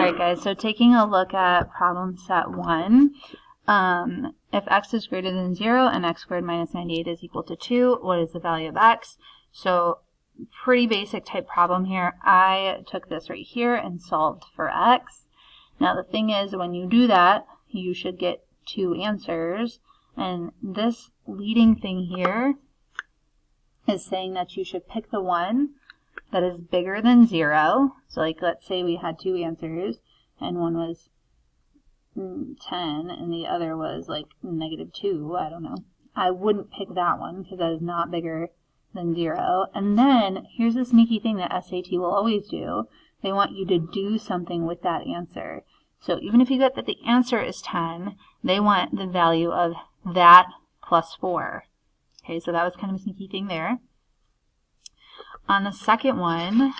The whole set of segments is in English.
Alright guys, so taking a look at problem set 1, if x is greater than 0 and x squared minus 98 is equal to 2, what is the value of x? So pretty basic type problem here. I took this right here and solved for x. Now the thing is, when you do that, you should get 2 answers, and this leading thing here is saying that you should pick the one that is bigger than 0. So like, let's say we had 2 answers and one was 10 and the other was like -2, I don't know. I wouldn't pick that one because that is not bigger than 0. And then here's the sneaky thing that SAT will always do. They want you to do something with that answer. So even if you get that the answer is 10, they want the value of that plus 4. Okay, so that was kind of a sneaky thing there. On the second one,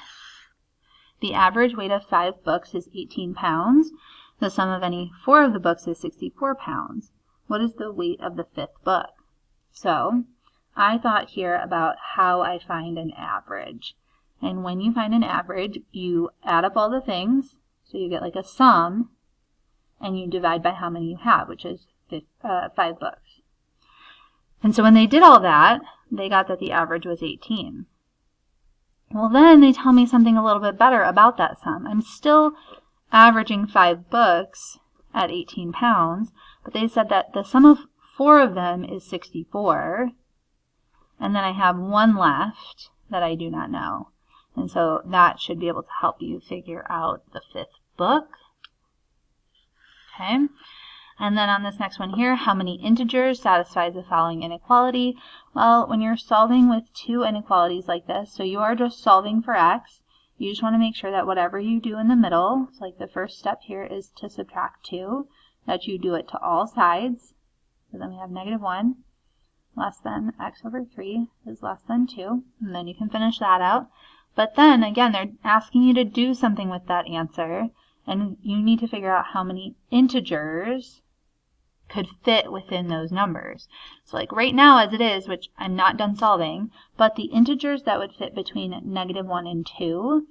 the average weight of 5 books is 18 pounds. The sum of any 4 of the books is 64 pounds. What is the weight of the 5th book? So I thought here about how I find an average. And when you find an average, you add up all the things, so you get like a sum, and you divide by how many you have, which is 5 books. And so when they did all that, they got that the average was 18. Well, then they tell me something a little bit better about that sum. I'm still averaging 5 books at 18 pounds, but they said that the sum of 4 of them is 64, and then I have 1 left that I do not know. And so that should be able to help you figure out the 5th book. Okay. And then on this next one here, how many integers satisfies the following inequality? Well, when you're solving with 2 inequalities like this, so you are just solving for x, you just want to make sure that whatever you do in the middle, so like the first step here is to subtract 2, that you do it to all sides. So then we have -1 less than x over 3 is less than 2, and then you can finish that out. But then again, they're asking you to do something with that answer, and you need to figure out how many integers could fit within those numbers. So like right now as it is, which I'm not done solving, but the integers that would fit between -1 and 2,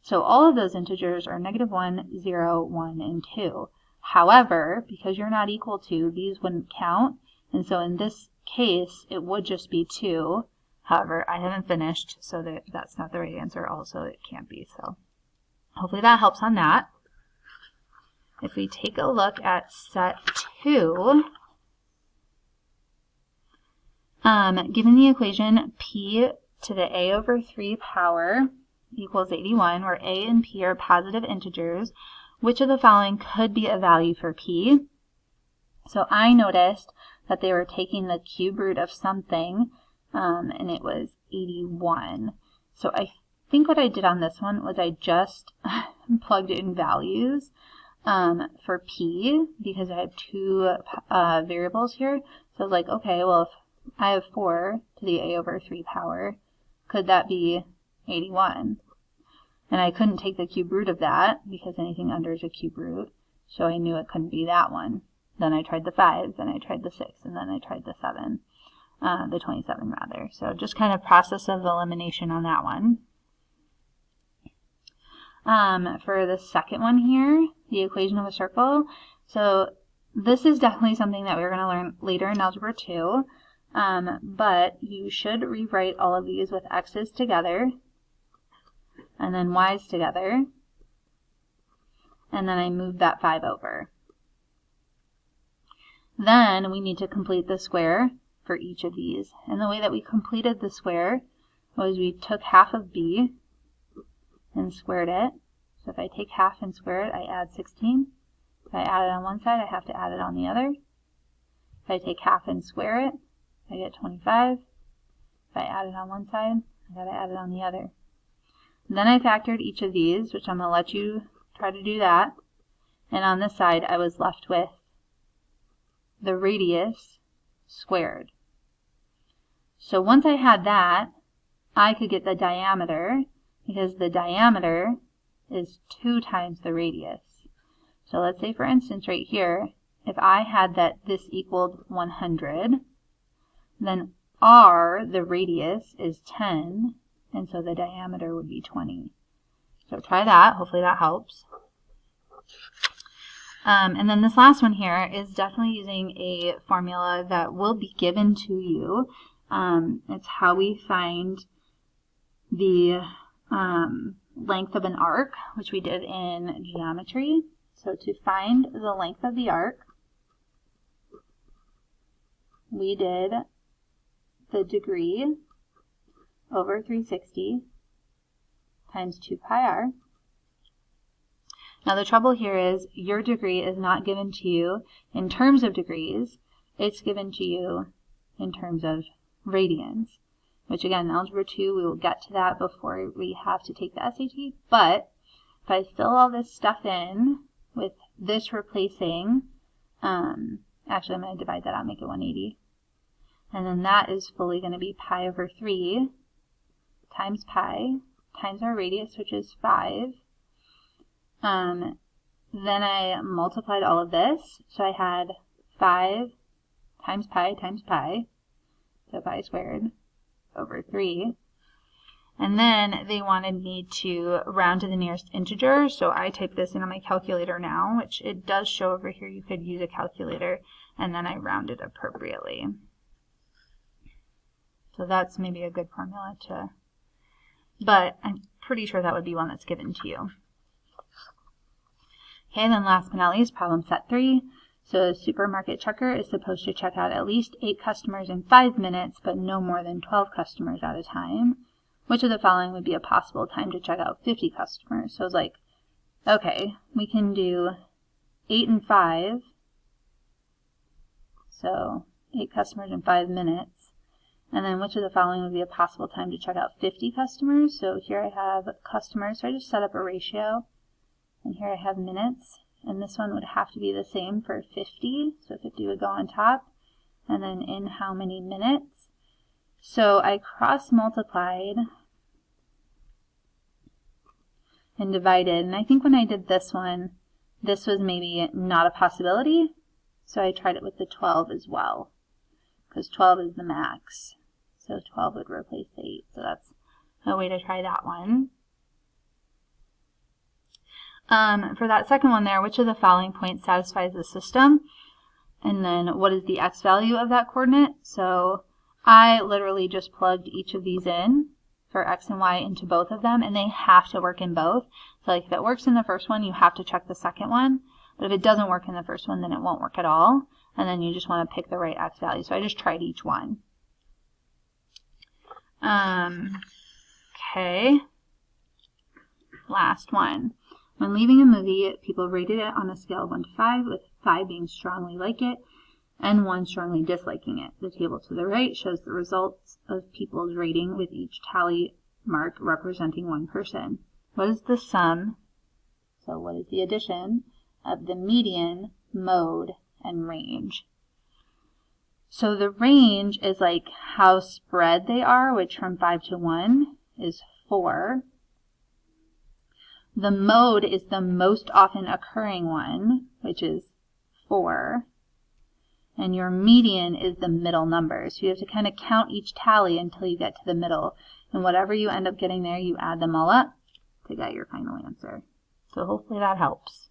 so all of those integers are -1, 0, 1, and 2. However, because you're not equal to, these wouldn't count, and so in this case it would just be 2. However, I haven't finished, so that's not the right answer also, it can't be. So hopefully that helps on that. If we take a look at set 2, given the equation p to the a over 3 power equals 81, where a and p are positive integers, which of the following could be a value for p? So I noticed that they were taking the cube root of something, and it was 81. So I think what I did on this one was I just plugged in values for p, because I have 2 variables here. So I was like, okay, well, if I have 4 to the a over 3 power, could that be 81? And I couldn't take the cube root of that, because anything under is a cube root, so I knew it couldn't be that one. Then I tried the 5, then I tried the 6, and then I tried the 7, the 27 rather. So just kind of process of elimination on that one. For the second one here, the equation of a circle, so this is definitely something that we're going to learn later in Algebra 2, but you should rewrite all of these with x's together, and then y's together, and then I moved that 5 over. Then we need to complete the square for each of these, and the way that we completed the square was we took half of b and squared it. So if I take half and square it, I add 16. If I add it on one side, I have to add it on the other. If I take half and square it, I get 25. If I add it on one side, I gotta add it on the other. And then I factored each of these, which I'm gonna let you try to do that. And on this side, I was left with the radius squared. So once I had that, I could get the diameter, because the diameter is 2 times the radius. So let's say, for instance, right here, if I had that this equaled 100, then r, the radius, is 10, and so the diameter would be 20. So try that. Hopefully that helps. And then this last one here is definitely using a formula that will be given to you. It's how we find the length of an arc, which we did in geometry. So to find the length of the arc, we did the degree over 360 times 2 pi r. Now the trouble here is your degree is not given to you in terms of degrees, it's given to you in terms of radians, which again, in Algebra 2, we will get to that before we have to take the SAT, but if I fill all this stuff in with this replacing, actually I'm going to divide that out and make it 180, and then that is fully going to be pi over 3 times pi times our radius, which is 5. Then I multiplied all of this, so I had 5 times pi, so pi squared over 3. And then they wanted me to round to the nearest integer, so I typed this in on my calculator now, which it does show over here. You could use a calculator, and then I rounded appropriately. So that's maybe a good formula to, but I'm pretty sure that would be one that's given to you. Okay, then last but not least, problem set 3. So a supermarket checker is supposed to check out at least 8 customers in 5 minutes, but no more than 12 customers at a time. Which of the following would be a possible time to check out 50 customers? So it's like, okay, we can do 8 and 5. So 8 customers in 5 minutes. And then which of the following would be a possible time to check out 50 customers? So here I have customers, so I just set up a ratio. And here I have minutes, and this one would have to be the same for 50, so 50 would go on top, and then in how many minutes. So I cross-multiplied and divided, and I think when I did this one, this was maybe not a possibility, so I tried it with the 12 as well, because 12 is the max, so 12 would replace 8, so that's a way to try that one. For that second one there, which of the following points satisfies the system? And then what is the x value of that coordinate? So I literally just plugged each of these in for x and y into both of them, and they have to work in both. So like if it works in the first one, you have to check the second one. But if it doesn't work in the first one, then it won't work at all. And then you just want to pick the right x value. So I just tried each one. Okay. Last one. When leaving a movie, people rated it on a scale of 1 to 5, with 5 being strongly like it and 1 strongly disliking it. The table to the right shows the results of people's rating with each tally mark representing one person. What is the sum, so what is the addition, of the median, mode, and range? So the range is like how spread they are, which from 5 to 1 is 4. The mode is the most often occurring one, which is 4. And your median is the middle number. So you have to kind of count each tally until you get to the middle. And whatever you end up getting there, you add them all up to get your final answer. So hopefully that helps.